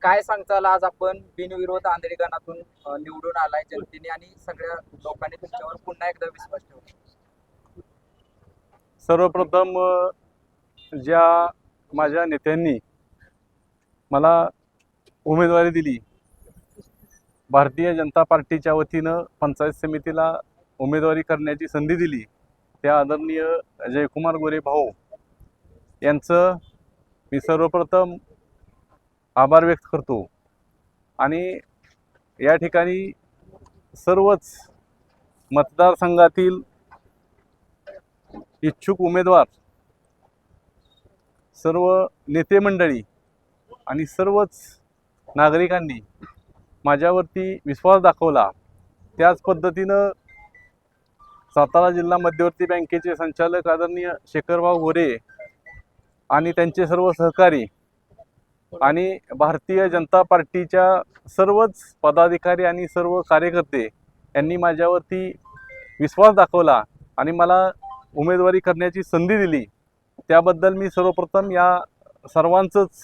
काय सांगताल, आज आपण बिनविरोध आंधळी गणातून निवडून आलाय जनतेने आणि सगळ्या लोकांनी तुमच्यावर पुन्हा एकदा विश्वास ठेवला. सर्वप्रथम ज्या माझ्या नेत्यांनी मला उमेदवारी दिली, भारतीय जनता पार्टीच्या वतीनं पंचायत समितीला उमेदवारी करण्याची संधी दिली, त्या आदरणीय जयकुमार गोरे भाऊ यांचं मी सर्वप्रथम आभार व्यक्त करतो. आणि या ठिकाणी सर्वच मतदारसंघातील इच्छुक उमेदवार, सर्व नेते मंडळी आणि सर्वच नागरिकांनी माझ्यावरती विश्वास दाखवला. त्याच पद्धतीनं सातारा जिल्हा मध्यवर्ती बँकेचे संचालक आदरणीय शेखरभाऊ गोरे आणि त्यांचे सर्व सहकारी आणि भारतीय जनता पार्टीच्या सर्वच पदाधिकारी आणि सर्व कार्यकर्ते यांनी माझ्यावरती विश्वास दाखवला आणि मला उमेदवारी करण्याची संधी दिली. त्याबद्दल मी सर्वप्रथम या सर्वांचंच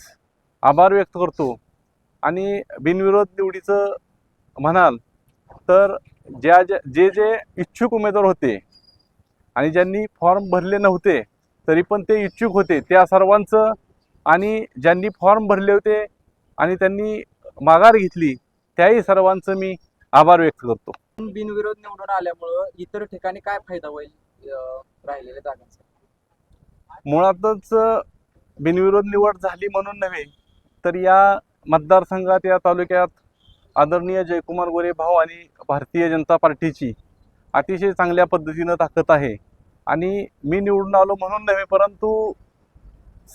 आभार व्यक्त करतो. आणि बिनविरोध निवडीचं म्हणाल तर जे इच्छुक उमेदवार होते आणि ज्यांनी फॉर्म भरले नव्हते तरी पण ते इच्छुक होते, त्या सर्वांचं, आणि ज्यांनी फॉर्म भरले होते आणि त्यांनी माघार घेतली त्याही सर्वांचं मी आभार व्यक्त करतो. बिनविरोध निवडून आल्यामुळं इतर ठिकाणी काय फायदा होईल राहिलेल्या जागांचा? मुळातच बिनविरोध निवड झाली म्हणून नव्हे, तर या मतदारसंघात, या तालुक्यात आदरणीय जयकुमार गोरे भाऊ आणि भारतीय जनता पार्टीची अतिशय चांगल्या पद्धतीनं ताकद आहे. आणि मी निवडून आलो म्हणून नव्हे, परंतु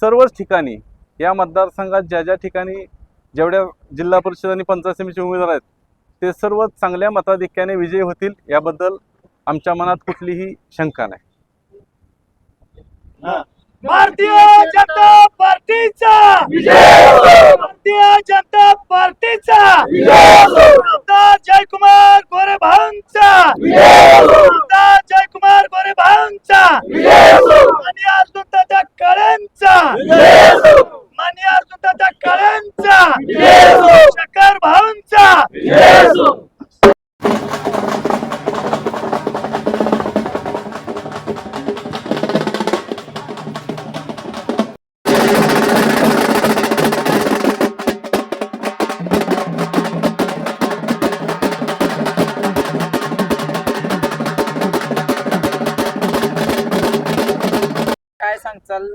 सर्वच ठिकाणी या मतदारसंघात ज्या ठिकाणी जेवढ्या जिल्हा परिषद आणि पंचायत समितीचे उमेदवार आहेत ते सर्वच चांगल्या मताधिक्याने विजयी होतील, याबद्दल आमच्या मनात कुठलीही शंका नाही. भारतीय जनता पार्टीचा विजय, भारतीय जनता पार्टीचा विजय, जयकुमार गोरे भाऊंचा विजय, जयकुमार गोरे भाऊंचा विजय, माननीय अर्जुनदादा काळेंचा विजय, माननीय अर्जुनदादा काळेंचा विजय, शेखर भाऊंचा विजय. काय सांगताल,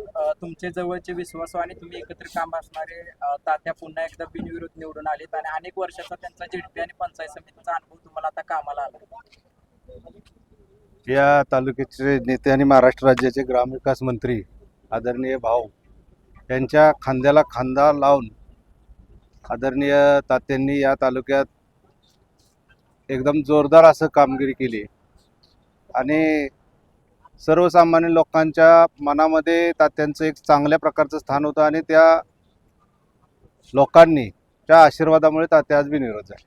तुमचे जवळचे विश्वासू आणि तुम्ही एकत्र काम असणारे तात्या पुन्हा एकदा बिनविरोध निवडून आलेत आणि अनेक वर्षाचा त्यांचा झेडपी आणि पंचायत समितीचा अनुभव तुम्हाला आता कामाला आला. या तालुक्याचे नेते आणि महाराष्ट्र राज्याचे ग्रामविकास मंत्री आदरणीय भाऊ यांच्या खांद्याला खांदा लावून आदरणीय तात्यांनी या तालुक्यात एकदम जोरदार असं कामगिरी केली आणि सर्वसामान्य लोकांच्या मनामध्ये तात्यांचं एक चांगल्या प्रकारचं स्थान होतं आणि त्या लोकांनी त्या आशीर्वादामुळे तात्या आज बिनविरोध झाले.